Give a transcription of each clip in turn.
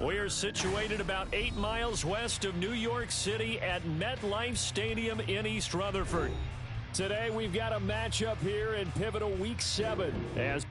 We are situated about 8 miles west of New York City at MetLife Stadium in East Rutherford. Today we've got a matchup here in pivotal Week 7 as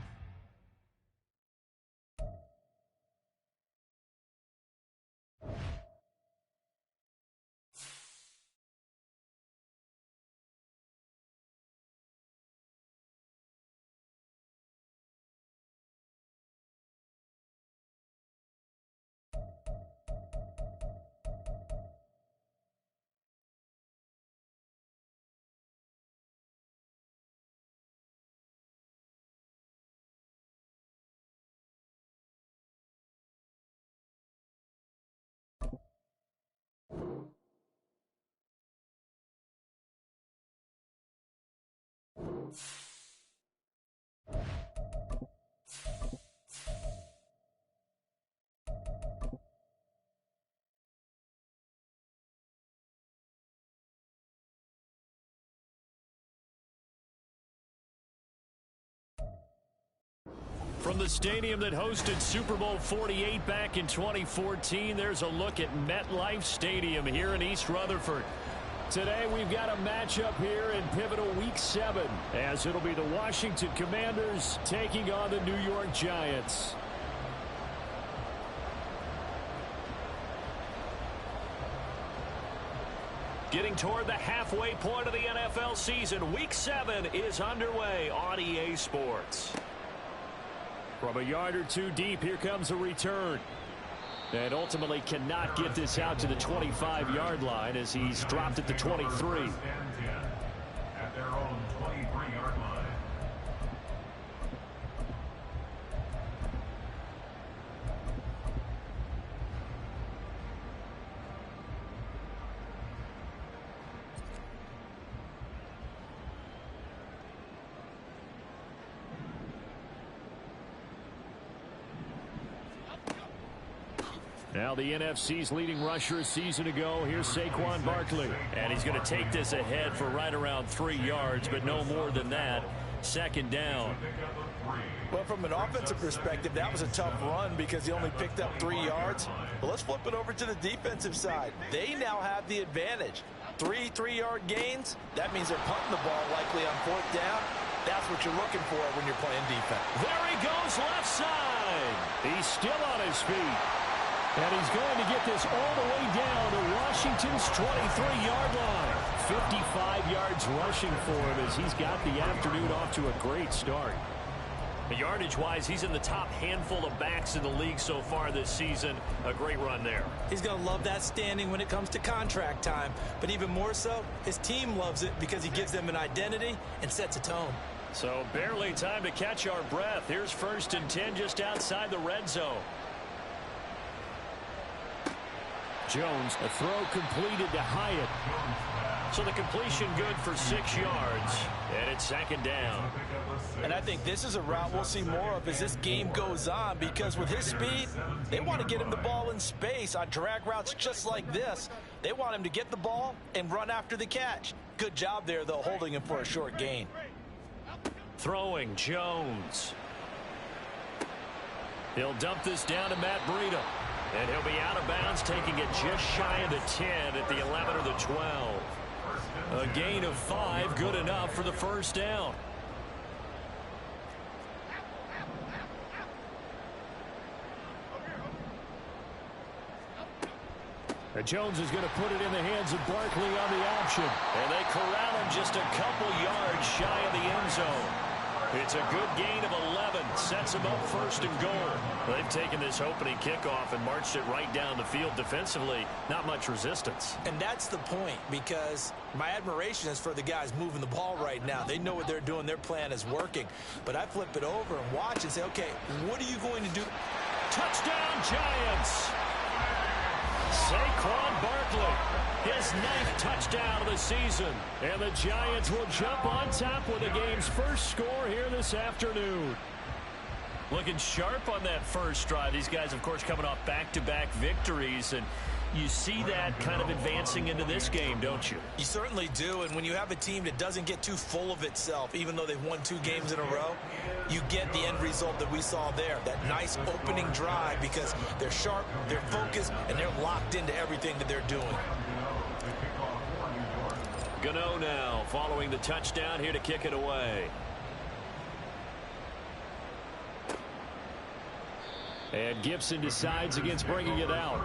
from the stadium that hosted Super Bowl 48 back in 2014, there's a look at MetLife Stadium here in East Rutherford. Today we've got a matchup here in pivotal Week 7 as it'll be the Washington Commanders taking on the New York Giants. Getting toward the halfway point of the NFL season, Week 7 is underway on EA Sports. From a yard or two deep, here comes a return. And ultimately cannot get this out to the 25-yard line as he's dropped at the 23. At their own 23-yard line. Now the NFC's leading rusher a season ago. Here's Saquon Barkley. And he's going to take this ahead for right around 3 yards, but no more than that. Second down. Well, from an offensive perspective, that was a tough run because he only picked up 3 yards. But let's flip it over to the defensive side. They now have the advantage. 3-3-yard gains. That means they're punting the ball likely on 4th down. That's what you're looking for when you're playing defense. There he goes left side. He's still on his feet. And he's going to get this all the way down to Washington's 23-yard line. 55 yards rushing for him as he's got the afternoon off to a great start. Yardage-wise, he's in the top handful of backs in the league so far this season. A great run there. He's going to love that standing when it comes to contract time. But even more so, his team loves it because he gives them an identity and sets a tone. So barely time to catch our breath. Here's 1st and 10 just outside the red zone. Jones, a throw completed to Hyatt. So the completion good for 6 yards. And it's 2nd down. And I think this is a route we'll see more of as this game goes on because with his speed, they want to get him the ball in space on drag routes just like this. They want him to get the ball and run after the catch. Good job there, though, holding him for a short gain. Throwing Jones. He'll dump this down to Matt Breida. And he'll be out of bounds, taking it just shy of the 10 at the 11 or the 12. A gain of 5, good enough for the 1st down. And Jones is going to put it in the hands of Barkley on the option. And they corral him just a couple yards shy of the end zone. It's a good gain of 11. Sets him up 1st and goal. They've taken this opening kickoff and marched it right down the field defensively. Not much resistance. And that's the point because my admiration is for the guys moving the ball right now. They know what they're doing. Their plan is working. But I flip it over and watch and say, okay, what are you going to do? Touchdown, Giants! Saquon Barkley, his 9th touchdown of the season. And the Giants will jump on top with the game's first score here this afternoon. Looking sharp on that first drive. These guys, of course, coming off back-to-back victories. And You see that kind of advancing into this game, don't you? You certainly do, and when you have a team that doesn't get too full of itself, even though they've won 2 games in a row, you get the end result that we saw there, that nice opening drive, because they're sharp, they're focused, and they're locked into everything that they're doing. Gano now following the touchdown here to kick it away. And Gibson decides against bringing it out.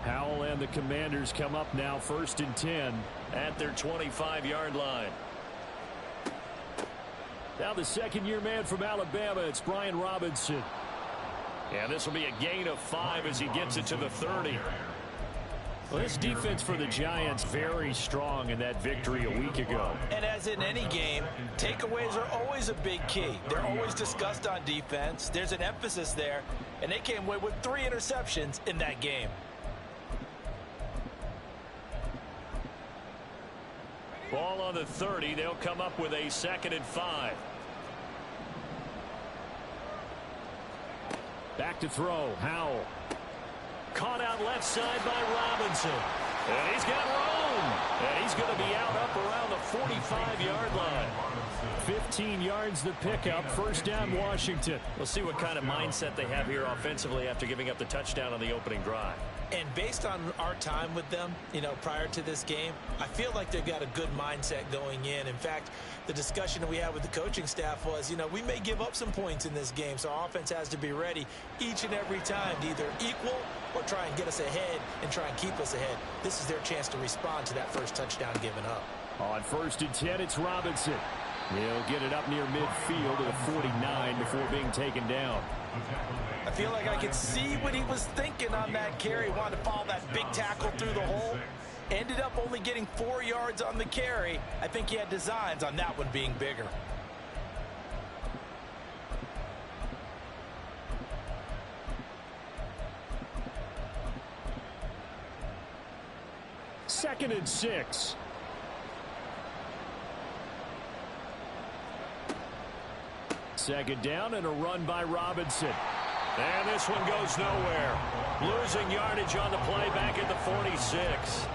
Howell and the Commanders come up now 1st and 10 at their 25-yard line. Now the second-year man from Alabama, it's Brian Robinson. And this will be a gain of 5 as he gets it to the 30. Well, this defense for the Giants very strong in that victory a week ago. And as in any game, takeaways are always a big key. They're always discussed on defense. There's an emphasis there, and they came away with 3 interceptions in that game. Ball on the 30. They'll come up with a 2nd and 5. Back to throw. Howell. Caught out left side by Robinson. And he's got room. And he's going to be out up around the 45-yard line. 15 yards the pickup. 1st down Washington. We'll see what kind of mindset they have here offensively after giving up the touchdown on the opening drive. And based on our time with them, prior to this game, I feel like they've got a good mindset going in. In fact, the discussion that we had with the coaching staff was, we may give up some points in this game, so our offense has to be ready each and every time to either equal or try and get us ahead and try and keep us ahead. This is their chance to respond to that first touchdown given up. On 1st and 10, it's Robinson. He'll get it up near midfield to the 49 before being taken down. I feel like I could see what he was thinking on that carry. He wanted to follow that big tackle through the hole. Ended up only getting 4 yards on the carry. I think he had designs on that one being bigger. Second and 6. Second down and a run by Robinson. And this one goes nowhere. Losing yardage on the play back at the 46.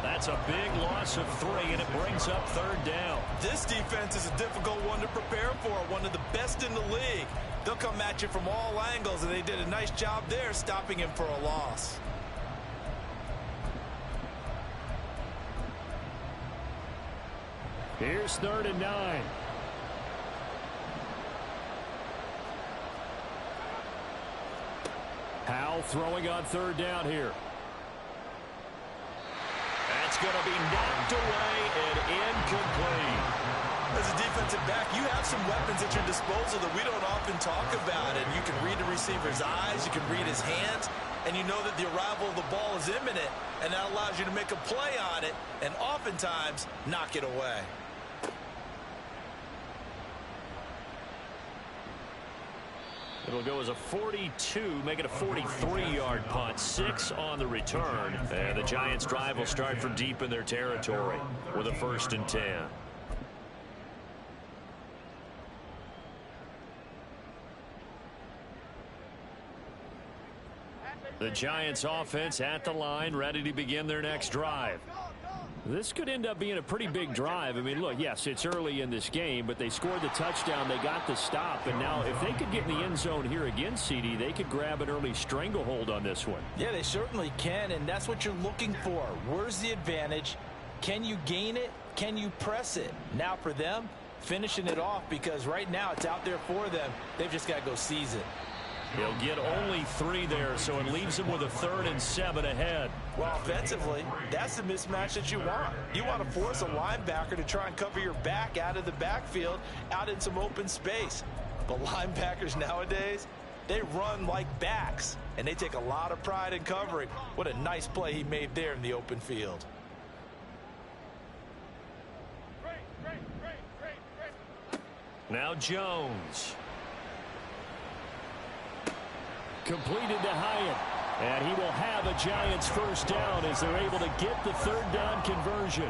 That's a big loss of 3, and it brings up 3rd down. This defense is a difficult one to prepare for, one of the best in the league. They'll come at you from all angles, and they did a nice job there stopping him for a loss. Here's 3rd and 9. Howell throwing on 3rd down here. That's going to be knocked away and incomplete. As a defensive back, you have some weapons at your disposal that we don't often talk about. And you can read the receiver's eyes, you can read his hands, and you know that the arrival of the ball is imminent, and that allows you to make a play on it and oftentimes knock it away. It'll go as a 42, make it a 43-yard punt. 6 on the return. And the Giants' drive will start from deep in their territory with a 1st and 10. The Giants' offense at the line, ready to begin their next drive. This could end up being a pretty big drive. I mean, look, yes, it's early in this game, but they scored the touchdown. They got the stop. And now if they could get in the end zone here again, CD, they could grab an early stranglehold on this one. Yeah, they certainly can, and that's what you're looking for. Where's the advantage? Can you gain it? Can you press it? Now for them, finishing it off, because right now it's out there for them. They've just got to go seize it. He'll get only 3 there, so it leaves him with a 3rd and 7 ahead. Well, offensively, that's the mismatch that you want. You want to force a linebacker to try and cover your back out of the backfield, out in some open space. But linebackers nowadays, they run like backs, and they take a lot of pride in covering. What a nice play he made there in the open field. Now Jones. Completed to Hyatt. And he will have a Giants first down as they're able to get the third down conversion.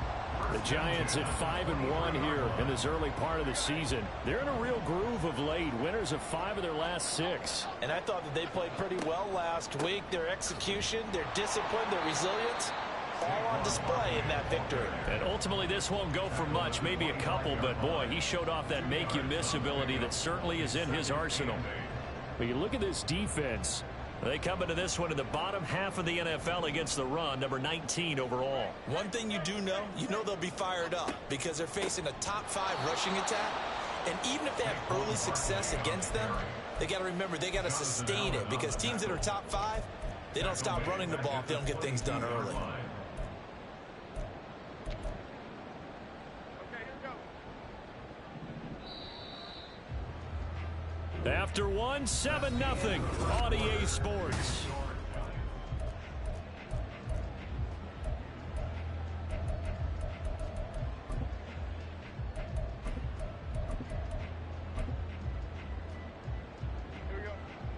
The Giants at 5-1 here in this early part of the season. They're in a real groove of late. Winners of 5 of their last 6. And I thought that they played pretty well last week. Their execution, their discipline, their resilience, all on display in that victory. And ultimately this won't go for much, maybe a couple, but boy, he showed off that make-you-miss ability that certainly is in his arsenal. But you look at this defense. They come into this one in the bottom half of the NFL against the run, number 19 overall. One thing you do know, they'll be fired up because they're facing a top 5 rushing attack. And even if they have early success against them, they got to remember they got to sustain it because teams that are top 5, they don't stop running the ball if they don't get things done early. After one, 7-0 on EA Sports.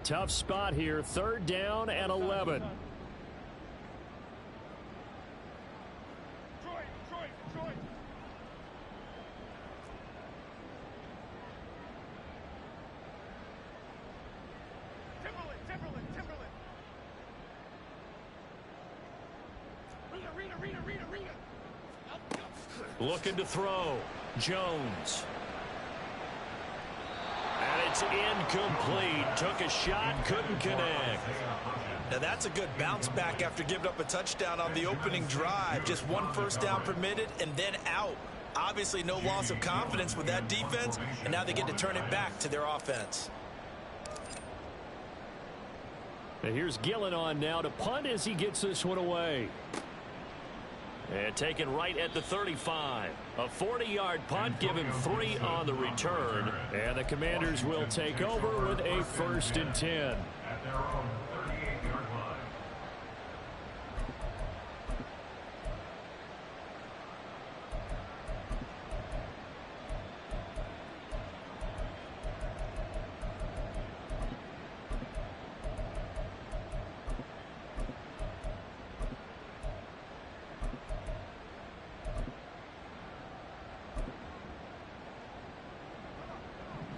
Tough spot here, 3rd down and 11. Looking to throw. Jones. And it's incomplete. Took a shot, couldn't connect. Now that's a good bounce back after giving up a touchdown on the opening drive. Just 1 first down permitted and then out. Obviously no loss of confidence with that defense, and now they get to turn it back to their offense. Now here's Gillen on now to punt as he gets this one away. And taken right at the 35. A 40-yard punt, give him 3 on the return. And the Commanders will take over with a 1st and 10.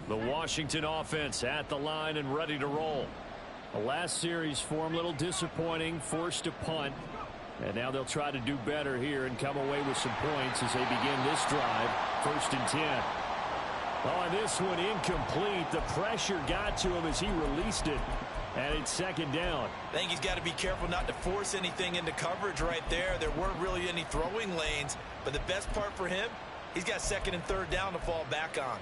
The Washington offense at the line and ready to roll. The last series for them, a little disappointing, forced to punt. And now they'll try to do better here and come away with some points as they begin this drive. 1st and 10. Oh, and this one incomplete. The pressure got to him as he released it. And it's 2nd down. I think he's got to be careful not to force anything into coverage right there. There weren't really any throwing lanes. But the best part for him, he's got 2nd and 3rd down to fall back on.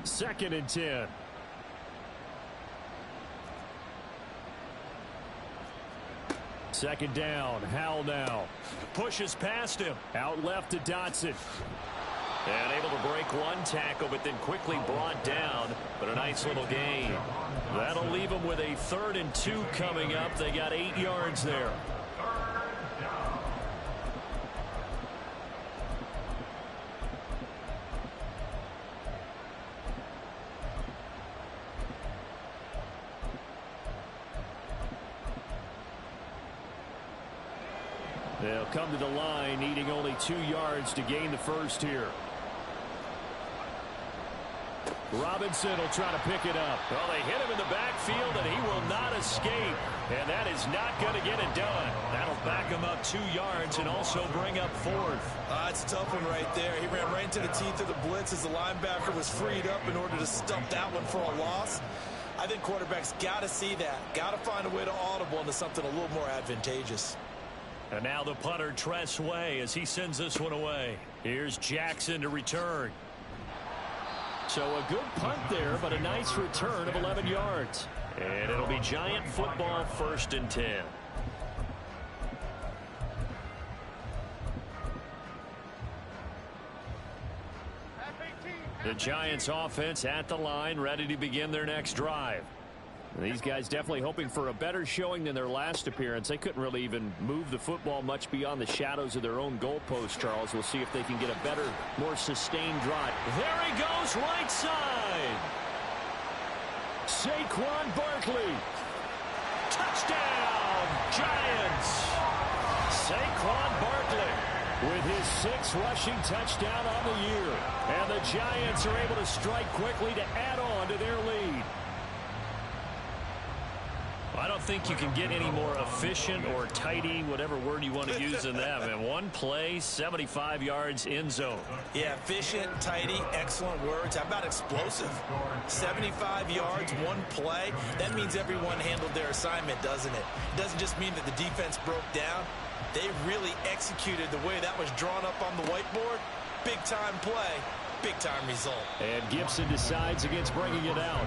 Second and 10. Second down. Howell now. Pushes past him. Out left to Dotson. And able to break one tackle, but then quickly brought down. But a nice little gain. That'll leave them with a 3rd and 2 coming up. They got 8 yards there. They'll come to the line, needing only 2 yards to gain the first here. Robinson will try to pick it up. Well, they hit him in the backfield, and he will not escape. And that is not going to get it done. That'll back him up 2 yards and also bring up 4th. That's a tough one right there. He ran right into the teeth of the blitz as the linebacker was freed up in order to stump that one for a loss. I think quarterbacks got to see that. Got to find a way to audible into something a little more advantageous. And now the punter, Tress Way, as he sends this one away. Here's Jackson to return. So a good punt there, but a nice return of 11 yards. And it'll be Giant football, 1st and 10. The Giants offense at the line, ready to begin their next drive. These guys definitely hoping for a better showing than their last appearance. They couldn't really even move the football much beyond the shadows of their own goalpost, Charles. We'll see if they can get a better, more sustained drive. There he goes, right side. Saquon Barkley. Touchdown, Giants. Saquon Barkley with his 6th rushing touchdown on the year. And the Giants are able to strike quickly to add on to their lead. I don't think you can get any more efficient or tidy, whatever word you want to use in that. Man, one play, 75 yards, end zone. Yeah, efficient, tidy, excellent words. How about explosive? 75 yards, one play. That means everyone handled their assignment, doesn't it? It doesn't just mean that the defense broke down. They really executed the way that was drawn up on the whiteboard. Big-time play, big-time result. And Gibson decides against bringing it out.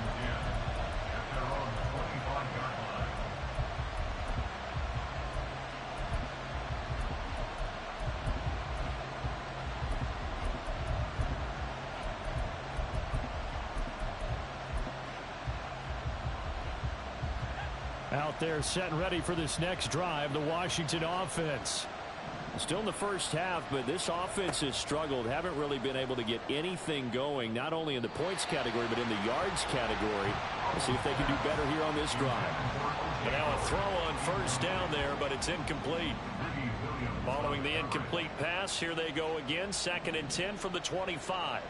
Out there set and ready for this next drive, the Washington offense. Still in the first half, but this offense has struggled. Haven't really been able to get anything going, not only in the points category, but in the yards category. We'll see if they can do better here on this drive. But now a throw on first down there, but it's incomplete. Following the incomplete pass, here they go again. 2nd and 10 from the 25.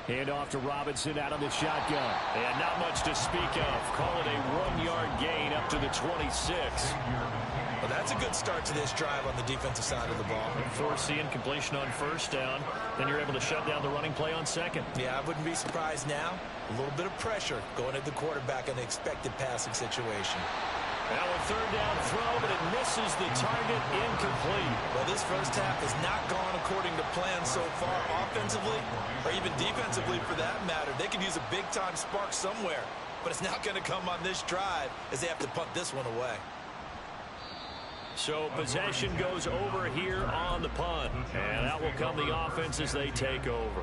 Hand off to Robinson out of the shotgun. And not much to speak of. Call it a 1-yard gain up to the 26. Well, that's a good start to this drive on the defensive side of the ball. Force the incompletion on first down. Then you're able to shut down the running play on 2nd. Yeah, I wouldn't be surprised now. A little bit of pressure going at the quarterback in an expected passing situation. Now a 3rd down throw, but it misses the target, incomplete. Well, this first half has not gone according to plan so far offensively, or even defensively for that matter. They could use a big-time spark somewhere, but it's not going to come on this drive as they have to punt this one away. So possession goes over here on the punt, and out will come the offense as they take over.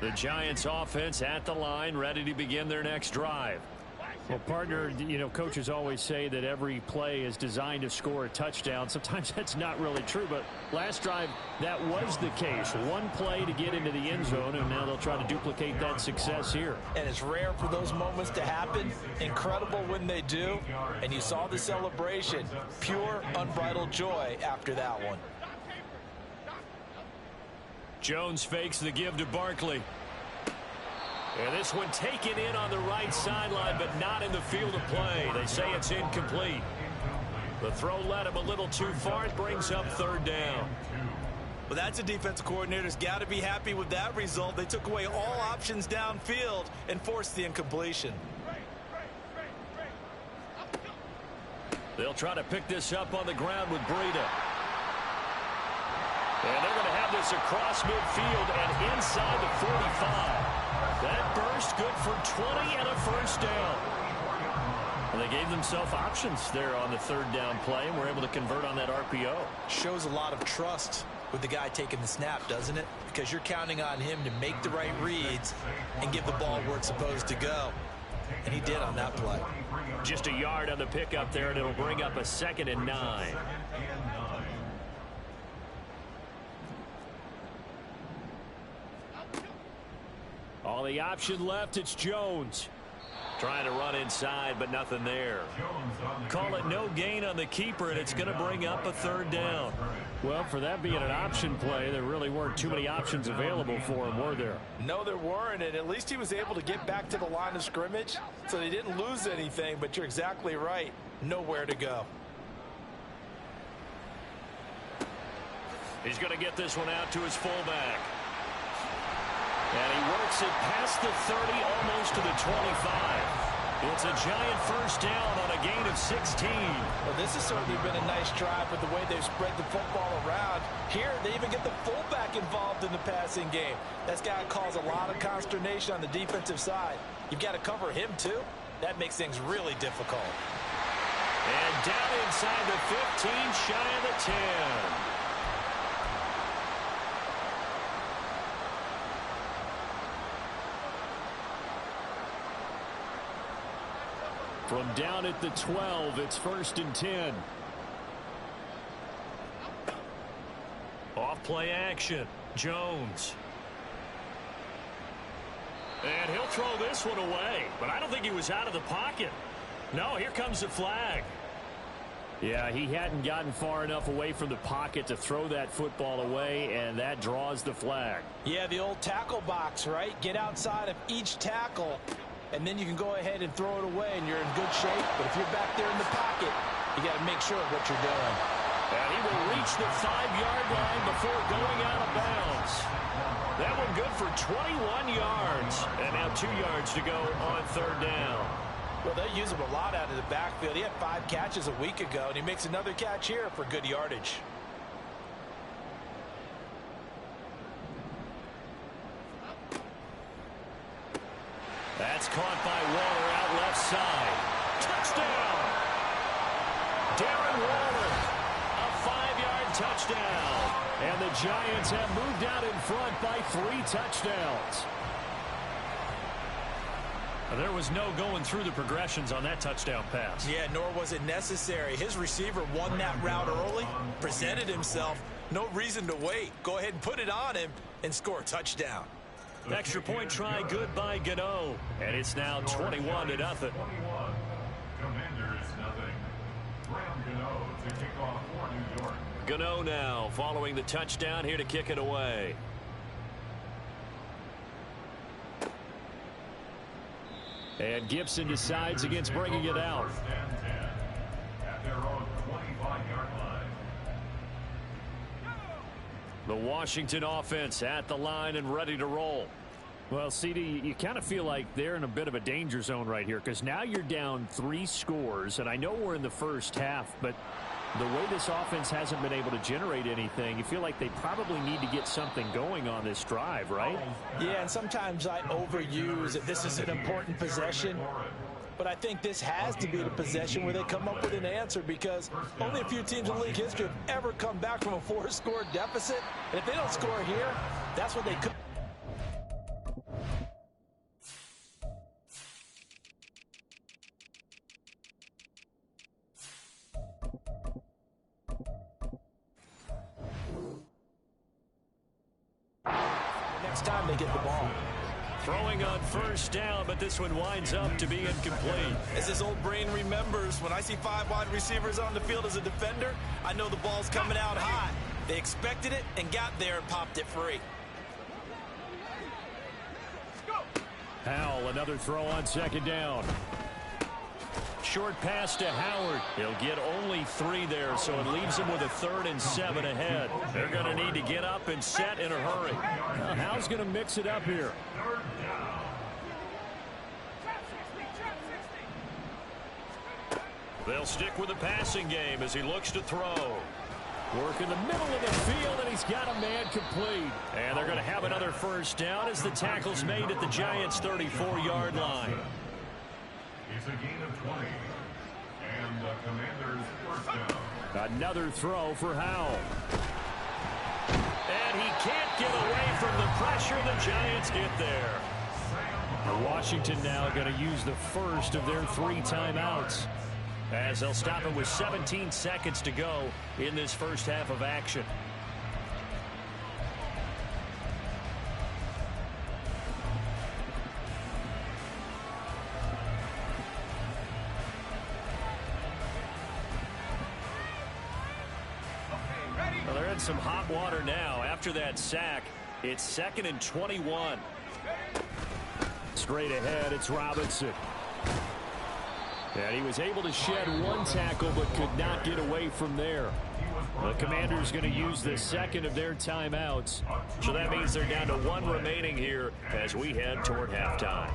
The Giants offense at the line, ready to begin their next drive. Well, partner, you know, coaches always say that every play is designed to score a touchdown. Sometimes that's not really true, but last drive, that was the case. One play to get into the end zone, and now they'll try to duplicate that success here. And it's rare for those moments to happen. Incredible when they do. And you saw the celebration. Pure, unbridled joy after that one. Jones fakes the give to Barkley. And this one taken in on the right sideline, but not in the field of play. They say it's incomplete. The throw led him a little too far. It brings up 3rd down. Well, that's a defensive coordinator's got to be happy with that result. They took away all options downfield and forced the incompletion. They'll try to pick this up on the ground with Breida. And they're going to have this across midfield and inside the 45. That burst good for 20 and a first down. And they gave themselves options there on the 3rd down play, and were able to convert on that RPO. Shows a lot of trust with the guy taking the snap, doesn't it? Because you're counting on him to make the right reads and give the ball where it's supposed to go. And he did on that play. Just a yard on the pickup there, and it'll bring up a 2nd and 9. All the option left, it's Jones. Trying to run inside, but nothing there. Call it no gain on the keeper, and it's going to bring up a 3rd down. Well, for that being an option play, there really weren't too many options available for him, were there? No, there weren't, and at least he was able to get back to the line of scrimmage, so they didn't lose anything, but you're exactly right. Nowhere to go. He's going to get this one out to his fullback. And he works it past the 30, almost to the 25. It's a giant first down on a gain of 16. Well, this has certainly been a nice drive with the way they've spread the football around. Here, they even get the fullback involved in the passing game. That's got to cause a lot of consternation on the defensive side. You've got to cover him, too. That makes things really difficult. And down inside the 15, shy of the 10. From down at the 12, it's 1st and 10. Off play action. Jones. And he'll throw this one away. But I don't think he was out of the pocket. No, here comes the flag. Yeah, he hadn't gotten far enough away from the pocket to throw that football away, and that draws the flag. Yeah, the old tackle box, right? Get outside of each tackle, and then you can go ahead and throw it away, and you're in good shape. But if you're back there in the pocket, you got to make sure of what you're doing. And he will reach the 5-yard line before going out of bounds. That one good for 21 yards. And now 2 yards to go on 3rd down. Well, they use him a lot out of the backfield. He had 5 catches a week ago, and he makes another catch here for good yardage. That's caught by Waller out left side. Touchdown! Darren Waller, a 5-yard touchdown. And the Giants have moved out in front by 3 touchdowns. There was no going through the progressions on that touchdown pass. Yeah, nor was it necessary. His receiver won that route early, presented himself. No reason to wait. Go ahead and put it on him and score a touchdown. Extra point try good by Gano. And it's now 21-0. Commanders nothing. Graham Gano to kick off for New York. Gano now following the touchdown here to kick it away. And Gibson decides against bringing it out. At their own 25-yard line. The Washington offense at the line and ready to roll. Well, CD, you kind of feel like they're in a bit of a danger zone right here because now you're down 3 scores, and I know we're in the first half, but the way this offense hasn't been able to generate anything, you feel like they probably need to get something going on this drive, right? Yeah, and sometimes I overuse that this is an important possession, but I think this has to be the possession where they come up with an answer because only a few teams in league history have ever come back from a 4-score deficit, and if they don't score here, that's what they could. Next time they get the ball. Throwing on 1st down, but this one winds up to be incomplete. As his old brain remembers, when I see 5 wide receivers on the field as a defender, I know the ball's coming out hot. They expected it and got there and popped it free. Howell, another throw on 2nd down. Short pass to Howard. He'll get only 3 there, so it leaves him with a 3rd and 7 ahead. They're going to need to get up and set in a hurry. Now, Howell's going to mix it up here. They'll stick with the passing game as he looks to throw. Work in the middle of the field, and he's got a man complete. And they're going to have another 1st down as the tackle's made at the Giants' 34-yard line. It's a gain of 20. And the Commanders 1st down. Another throw for Howell. And he can't get away from the pressure. The Giants get there. Washington now going to use the first of their 3 timeouts, as they'll stop it with 17 seconds to go in this first half of action. Well, they're in some hot water now. After that sack, it's 2nd and 21. Straight ahead, it's Robinson. And he was able to shed 1 tackle but could not get away from there. The Commanders going to use the 2nd of their timeouts. So that means they're down to 1 remaining here as we head toward halftime.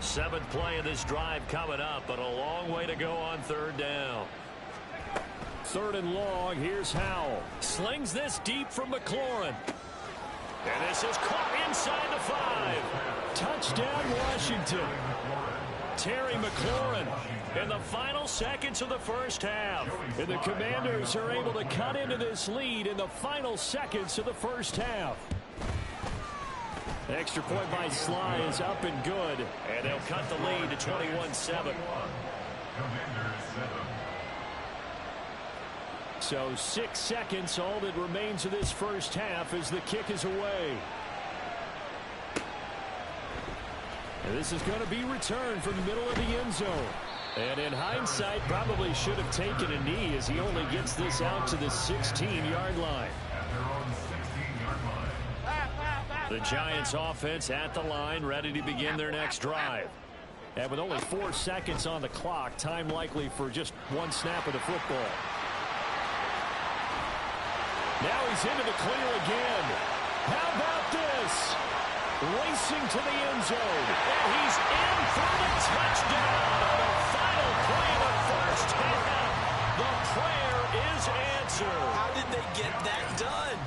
Seventh play of this drive coming up, but a long way to go on 3rd down. 3rd and long. Here's Howell. Slings this deep from McLaurin. And this is caught inside the 5. Touchdown, Washington. Terry McLaurin in the final seconds of the first half. And the Commanders are able to cut into this lead in the final seconds of the first half. Extra point by Sly is up and good. And they'll cut the lead to 21-7. So 6 seconds, all that remains of this first half as the kick is away. And this is going to be returned from the middle of the end zone. And in hindsight, probably should have taken a knee as he only gets this out to the 16-yard line. The Giants offense at the line, ready to begin their next drive. And with only 4 seconds on the clock, time likely for just one snap of the football. Now he's into the clear again. How about this? Racing to the end zone. And he's in for the touchdown. The final play of the first half. The prayer is answered. How did they get that done?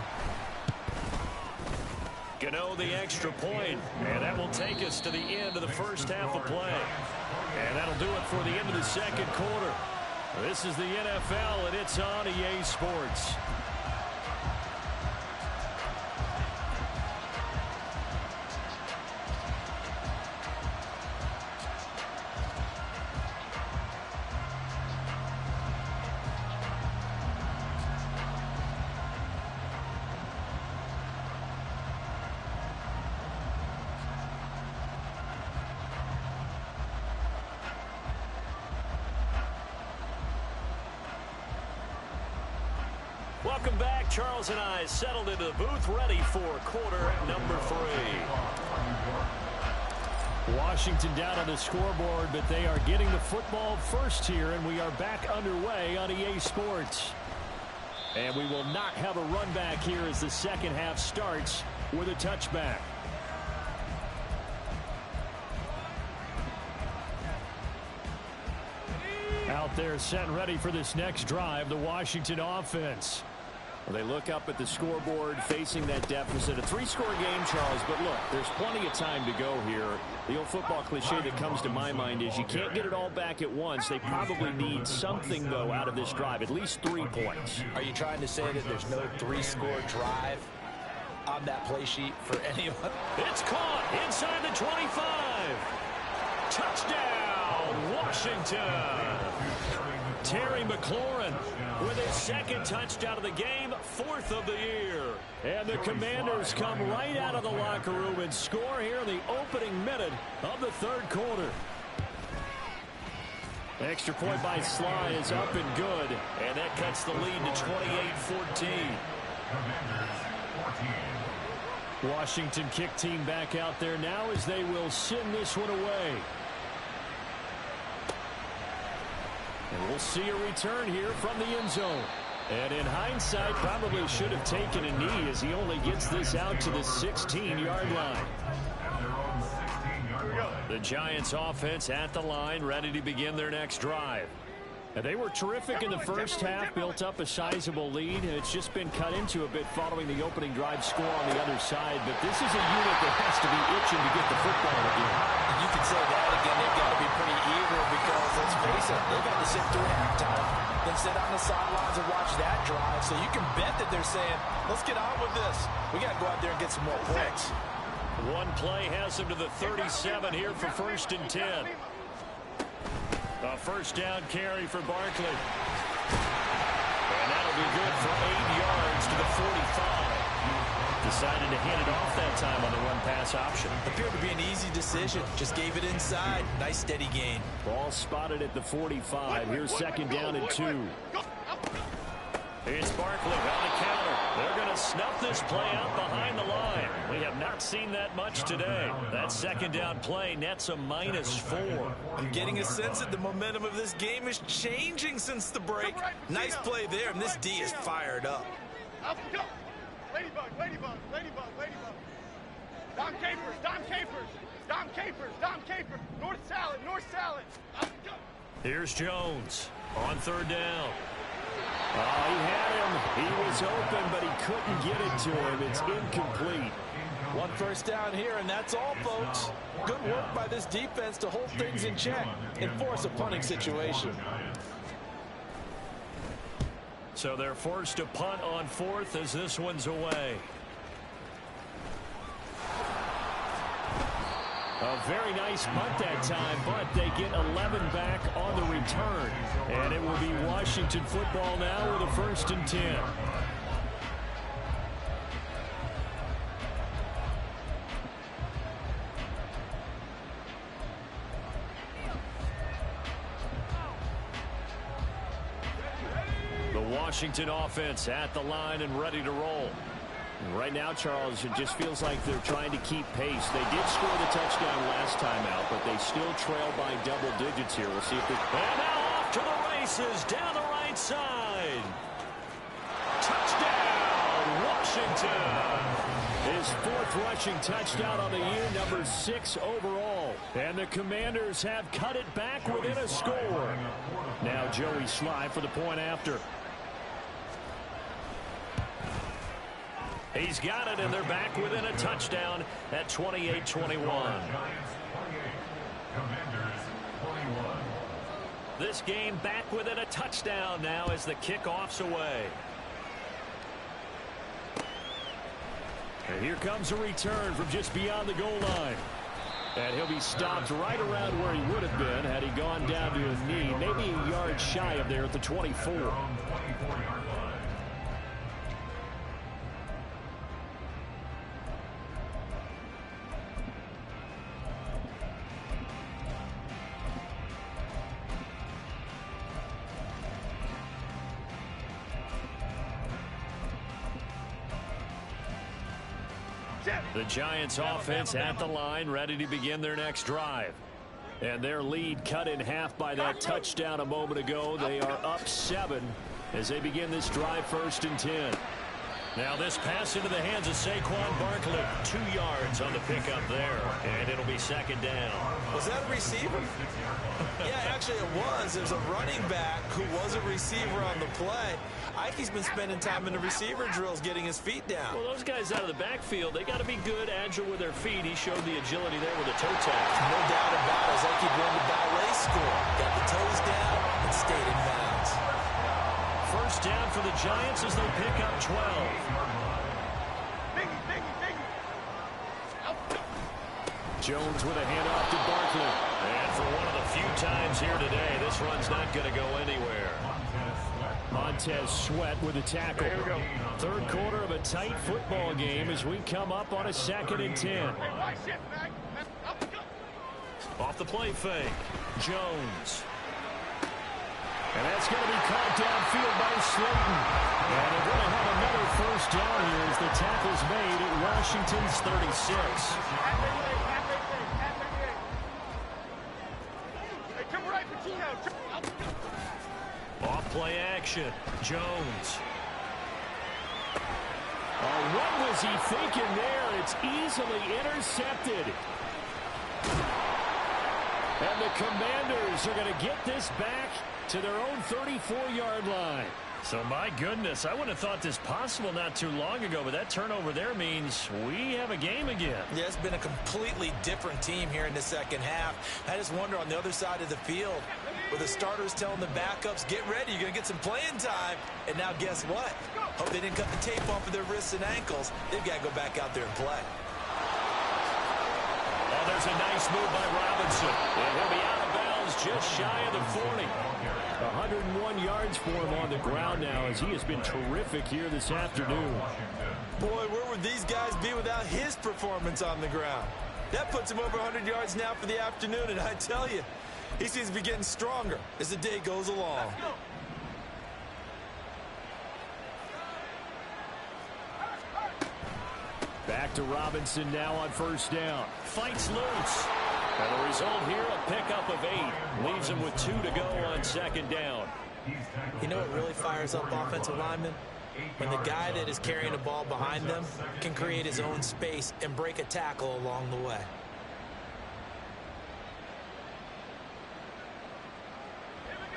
Gano the extra point. And that will take us to the end of the first half of play. And that'll do it for the end of the second quarter. This is the NFL, and it's on EA Sports. Welcome back. Charles and I settled into the booth, ready for quarter number 3. Washington down on the scoreboard, but they are getting the football first here, and we are back underway on EA Sports. And we will not have a run back here as the second half starts with a touchback. Out there set and ready for this next drive, the Washington offense. Well, they look up at the scoreboard facing that deficit. A 3-score game, Charles, but look, there's plenty of time to go here. The old football cliche that comes to my mind is you can't get it all back at once. They probably need something, though, out of this drive, at least 3 points. Are you trying to say that there's no 3-score drive on that play sheet for anyone? It's caught inside the 25. Touchdown, Washington. Terry McLaurin with his second touchdown of the game, 4th of the year. And the Commanders come right out of the locker room and score here in the opening minute of the third quarter. Extra point by Sly is up and good. And that cuts the lead to 28-14. Washington kick team back out there now as they will send this one away. And we'll see a return here from the end zone. And in hindsight, probably should have taken a knee as he only gets this out to the 16-yard line. The Giants offense at the line, ready to begin their next drive. And they were terrific in the first half, built up a sizable lead, and it's just been cut into a bit following the opening drive score on the other side. But this is a unit that has to be itching to get the football again. You can say that again. They've got to be pretty eager because, let's face it, they've got to sit through halftime, then sit on the sidelines and watch that drive. So you can bet that they're saying, let's get on with this. We got to go out there and get some more points. One play has them to the 37 here for 1st and 10. A first down carry for Barkley. And that'll be good for 8 yards to the 45. Decided to hand it off that time on the run-pass option. Appeared to be an easy decision. Just gave it inside. Nice steady gain. Ball spotted at the 45. Here's 2nd down and 2. It's Barkley on the counter. They're going to snuff this play out behind the line. We have not seen that much today. That 2nd down play nets a -4. I'm getting a sense that the momentum of this game is changing since the break. Nice play there, and this D is fired up. Ladybug, ladybug, ladybug, ladybug. Dom Capers, Dom Capers, Dom Capers, Dom Capers. North salad, north salad. Here's Jones on 3rd down. Oh, he had him. He was open, but he couldn't get it to him. It's incomplete. One first down here, and that's all, folks. Good work by this defense to hold things in check and force a punting situation. So they're forced to punt on fourth as this one's away. A very nice punt that time, but they get 11 back on the return. And it will be Washington football now with a 1st and 10. The Washington offense at the line and ready to roll. Right now, Charles, it just feels like they're trying to keep pace. They did score the touchdown last time out, but they still trail by double digits here. We'll see if they... And now off to the races down the right side. Touchdown, Washington. His 4th rushing touchdown on the year, number 6 overall. And the Commanders have cut it back within a score. Now Joey Sly for the point after. He's got it, and they're back within a touchdown at 28-21. This game back within a touchdown now as the kickoff's away. And here comes a return from just beyond the goal line. And he'll be stopped right around where he would have been had he gone down to his knee, maybe a yard shy of there at the 24. The Giants offense at the line, ready to begin their next drive. And their lead cut in half by that touchdown a moment ago. They are up 7 as they begin this drive, 1st and 10. Now this pass into the hands of Saquon Barkley. 2 yards on the pickup there. And it'll be 2nd down. Was that a receiver? Yeah, actually it was. It was a running back who was a receiver on the play. Ike's been spending time in the receiver drills getting his feet down. Well, those guys out of the backfield, they got to be good, agile with their feet. He showed the agility there with a toe tap. No doubt about it. It's like he won the ballet score. Got the toes down and stayed in bounds. 1st down for the Giants as they pick up 12. Jones with a handoff to Barkley. And for one of the few times here today, this run's not going to go anywhere. Montez Sweat with a tackle. 3rd quarter of a tight football game as we come up on a 2nd and 10. Off the play fake. Jones. And that's going to be caught downfield by Slayton. And they're going to have another 1st down here as the tackle's made at Washington's 36. Off play action. Jones. Oh, what was he thinking there? It's easily intercepted. And the Commanders are going to get this back to their own 34-yard line. So, my goodness, I wouldn't have thought this possible not too long ago, but that turnover there means we have a game again. Yeah, it's been a completely different team here in the 2nd half. I just wonder on the other side of the field, with the starters telling the backups, get ready, you're going to get some playing time. And now guess what? Hope they didn't cut the tape off of their wrists and ankles. They've got to go back out there and play. Oh, there's a nice move by Robinson. And he'll be out of bounds just shy of the 40. 101 yards for him on the ground now as he has been terrific here this afternoon. Boy, where would these guys be without his performance on the ground? That puts him over 100 yards now for the afternoon, and I tell you, he seems to be getting stronger as the day goes along. Back to Robinson now on 1st down. Fights loose. And the result here, a pickup of 8. Leaves him with 2 to go on 2nd down. You know what really fires up offensive linemen? When the guy that is carrying the ball behind them can create his own space and break a tackle along the way.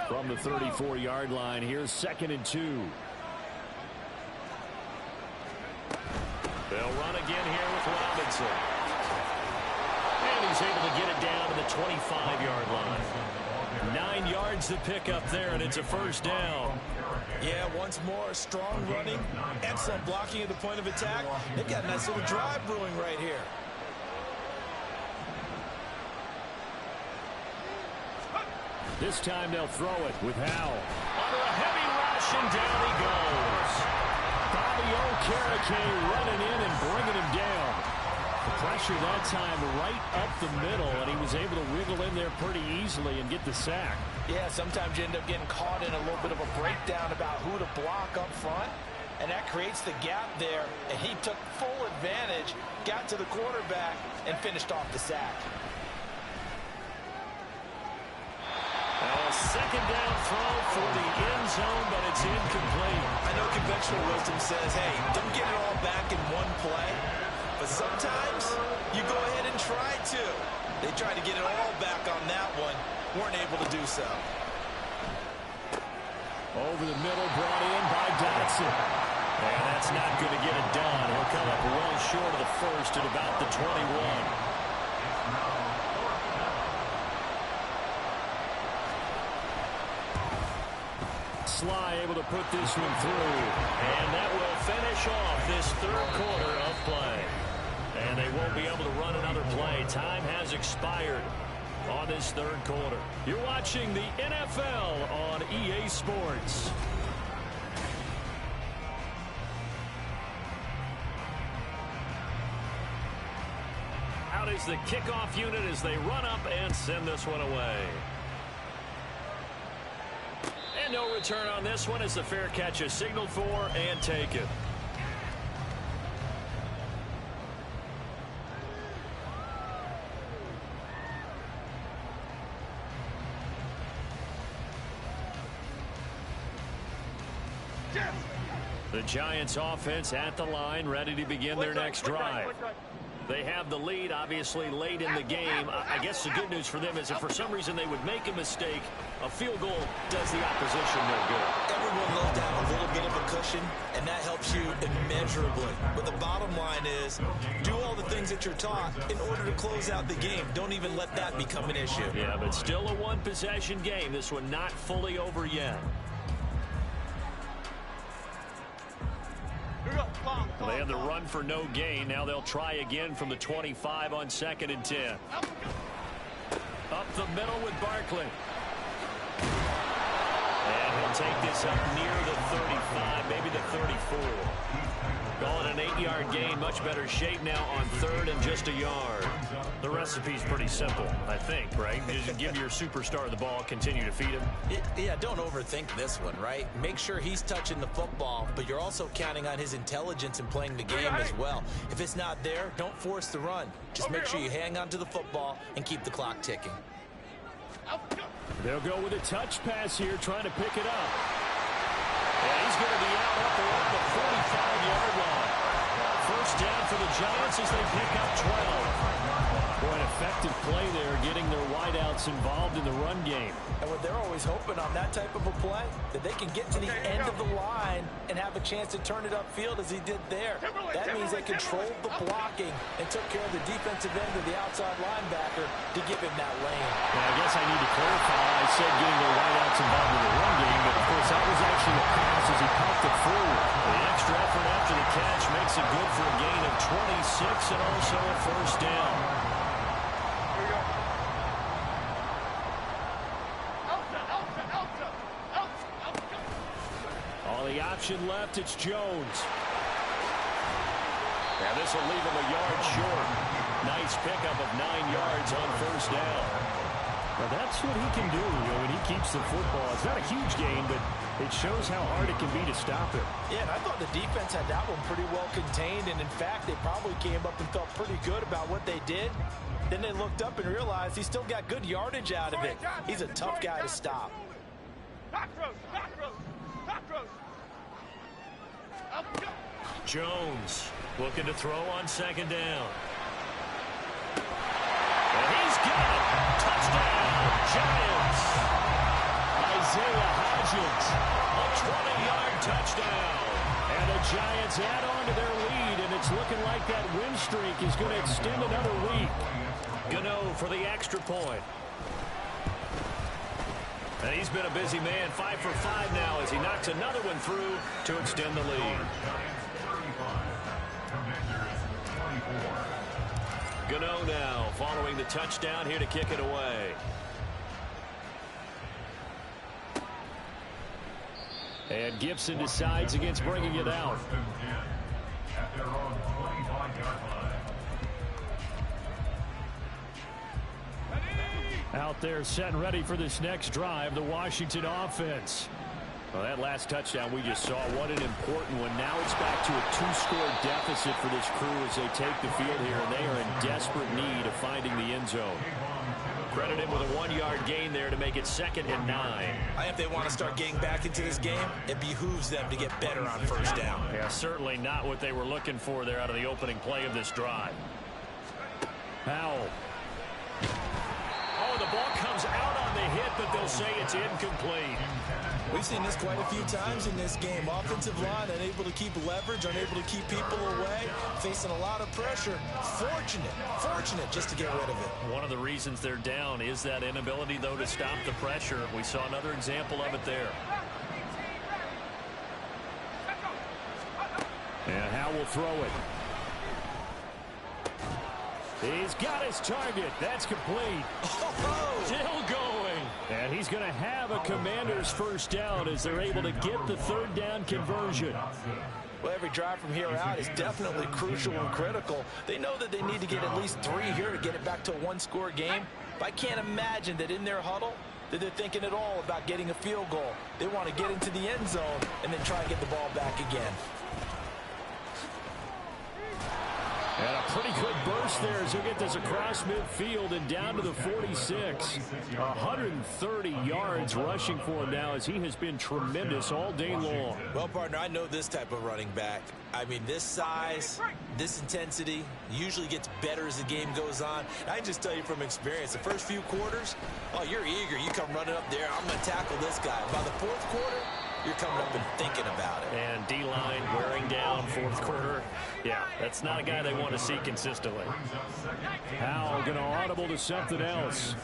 From the 34-yard line, here's 2nd and 2. They'll run again here with Robinson. And he's able to get it down to the 25-yard line. 9 yards to pick up there, and it's a first down. Yeah, once more, strong running, excellent blocking at the point of attack. They've got a nice little drive brewing right here. This time they'll throw it with Howell. Under a heavy rush, and down he goes. Bobby Okereke running in and bringing him down. The pressure that time right up the middle, and he was able to wiggle in there pretty easily and get the sack. Yeah, sometimes you end up getting caught in a little bit of a breakdown about who to block up front, and that creates the gap there, and he took full advantage, got to the quarterback, and finished off the sack. A second down throw for the end zone, but it's incomplete. I know conventional wisdom says, hey, don't get it all back in one play. But sometimes you go ahead and try to. They tried to get it all back on that one. Weren't able to do so. Over the middle, brought in by Dotson. And that's not going to get it done. He'll come up well short of the first at about the 21. Sly able to put this one through. And that will finish off this third quarter of play. And they won't be able to run another play. Time has expired on this third quarter. You're watching the NFL on EA Sports. Out is the kickoff unit as they run up and send this one away. And no return on this one as the fair catch is signaled for and taken. The Giants offense at the line, ready to begin their next drive. They have the lead, obviously, late in the game. I guess the good news for them is if for some reason they would make a mistake, a field goal does the opposition no good. Everyone loves to have a little bit of a cushion, and that helps you immeasurably. But the bottom line is, do all the things that you're taught in order to close out the game. Don't even let that become an issue. Yeah, but still a one-possession game. This one not fully over yet. They had the run for no gain. Now they'll try again from the 25 on 2nd and 10. Up the middle with Barkley. And he'll take this up near the 35, maybe the 34. Call it an 8-yard gain. Much better shape now on 3rd and just a yard. The recipe's pretty simple, I think, right? Just give your superstar the ball, continue to feed him. Yeah, don't overthink this one, right? Make sure he's touching the football, but you're also counting on his intelligence in playing the game as well. If it's not there, don't force the run. Just make sure you hang on to the football and keep the clock ticking. They'll go with a touch pass here, trying to pick it up. And he's going to be out up around the 45-yard line. First down for the Giants as they pick up 12. Boy, an effective play there, getting their wideouts involved in the run game. And what they're always hoping on that type of a play, that they can get to the end of the line and have a chance to turn it upfield as he did there. That means they controlled the blocking and took care of the defensive end of the outside linebacker to give him that lane. Well, I guess I need to clarify. I said getting their wideouts involved in the run game, but of course that was actually a pass as he popped it forward. The extra effort after the catch makes it good for a gain of 26 and also a first down. All the option left, it's Jones. Now this will leave him a yard short. Nice pickup of 9 yards on first down. Well, that's what he can do when he keeps the football. It's not a huge gain, but it shows how hard it can be to stop him. Yeah, and I thought the defense had that one pretty well contained, and in fact, they probably came up and felt pretty good about what they did. Then they looked up and realized he still got good yardage out of it. He's a tough guy to stop. Jones looking to throw on second down. And he's got it. Touchdown, Giants. Isaiah Hodgins, a 20-yard touchdown. And the Giants add on to their lead, and it's looking like that win streak is going to extend another week. Gano for the extra point. And he's been a busy man, 5 for 5 now as he knocks another one through to extend the lead. Gano now following the touchdown here to kick it away. And Gibson decides against bringing it out. At their own 25-yard line. Out there set and ready for this next drive, the Washington offense. Well, that last touchdown we just saw, what an important one. Now it's back to a 2-score deficit for this crew as they take the field here, and they are in desperate need of finding the end zone. Credit him with a 1-yard gain there to make it 2nd and 9. I think if they want to start getting back into this game, it behooves them to get better on first down. Yeah, certainly not what they were looking for there out of the opening play of this drive. Howell. Oh, the ball comes out on the hit, but they'll say it's incomplete. We've seen this quite a few times in this game. Offensive line unable to keep leverage, unable to keep people away, facing a lot of pressure. Fortunate just to get rid of it. One of the reasons they're down is that inability, though, to stop the pressure. We saw another example of it there. And Howell will throw it. He's got his target. That's complete. Still going. And he's going to have a Commander's first down as they're able to get the 3rd down conversion. Well, every drive from here out is definitely crucial and critical. They know that they need to get at least 3 here to get it back to a 1-score game. But I can't imagine that in their huddle that they're thinking at all about getting a field goal. They want to get into the end zone and then try and get the ball back again. And a pretty good burst there as he'll get this across midfield and down to the 46. 130 yards rushing for him now as he has been tremendous all day long. Well, partner, I know this type of running back. I mean, this size, this intensity usually gets better as the game goes on. I can just tell you from experience, the first few quarters, oh, you're eager. You come running up there, I'm going to tackle this guy. By the 4th quarter, you're coming up and thinking about it. And D-line wearing down 4th quarter. Yeah, that's not a guy they want to see consistently. Howell going to audible to something else.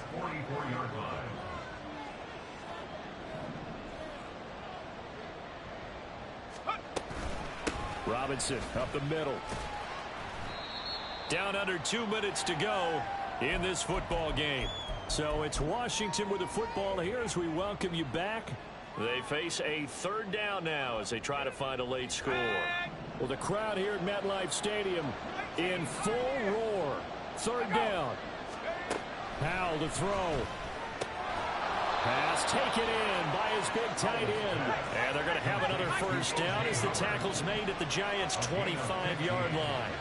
Robinson up the middle. Down under 2 minutes to go in this football game. So it's Washington with the football here as we welcome you back. They face a 3rd down now as they try to find a late score. Well, the crowd here at MetLife Stadium in full roar. 3rd down. Howell to throw. Pass taken in by his big tight end. And they're going to have another first down as the tackle's made at the Giants' 25-yard line.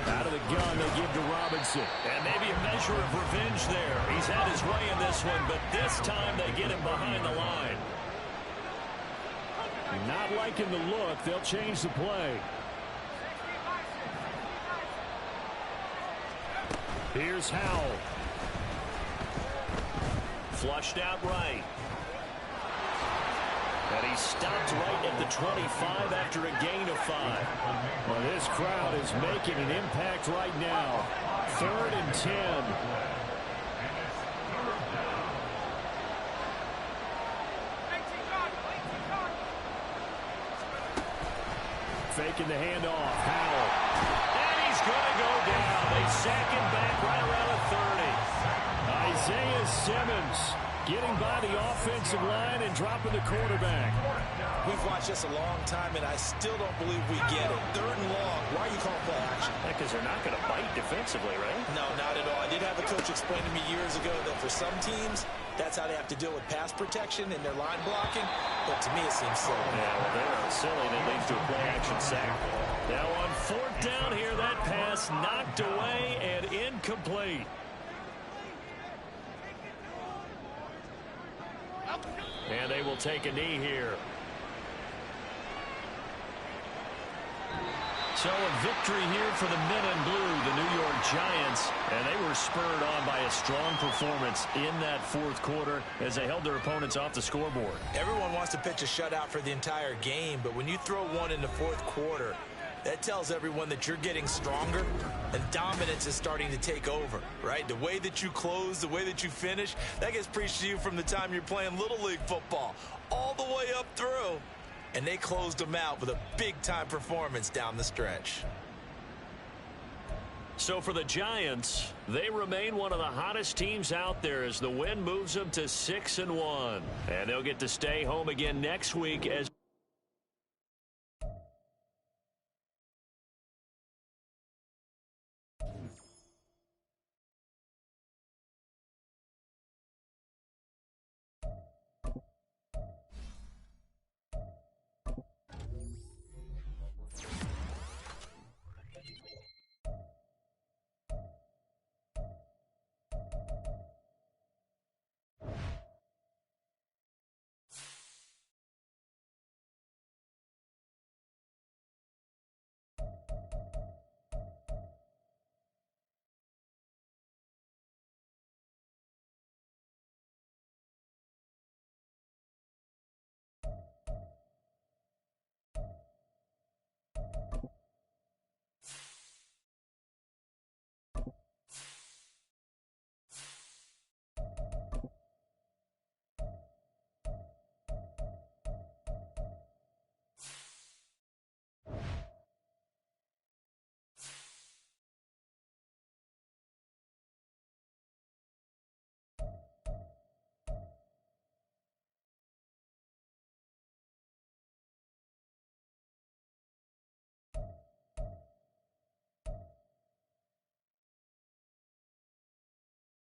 Out of the gun, they give to Robinson. And maybe a measure of revenge there. He's had his way in this one, but this time they get him behind the line. Not liking the look. They'll change the play. Here's Howell. Flushed out right. And he stopped right at the 25 after a gain of 5. Well, this crowd is making an impact right now. 3rd and 10. Faking the handoff. Howell. And he's going to go down. They sack him back right around the 30. Isaiah Simmons getting by the offensive line and dropping the quarterback. We've watched this a long time, and I still don't believe we get it. 3rd and long. Why are you calling play action? Because they're not going to bite defensively, right? No, not at all. I did have a coach explain to me years ago that for some teams, that's how they have to deal with pass protection and their line blocking. But to me, it seems silly. Yeah, well, they're silly. That leads to a play-action sack. Now on 4th down here, that pass knocked away and incomplete. And they will take a knee here. So a victory here for the men in blue, the New York Giants. And they were spurred on by a strong performance in that fourth quarter as they held their opponents off the scoreboard. Everyone wants to pitch a shutout for the entire game, but when you throw one in the fourth quarter, that tells everyone that you're getting stronger and dominance is starting to take over, right? The way that you close, the way that you finish, that gets preached to you from the time you're playing Little League football all the way up through. And they closed them out with a big-time performance down the stretch. So for the Giants, they remain one of the hottest teams out there as the win moves them to 6-1. And they'll get to stay home again next week as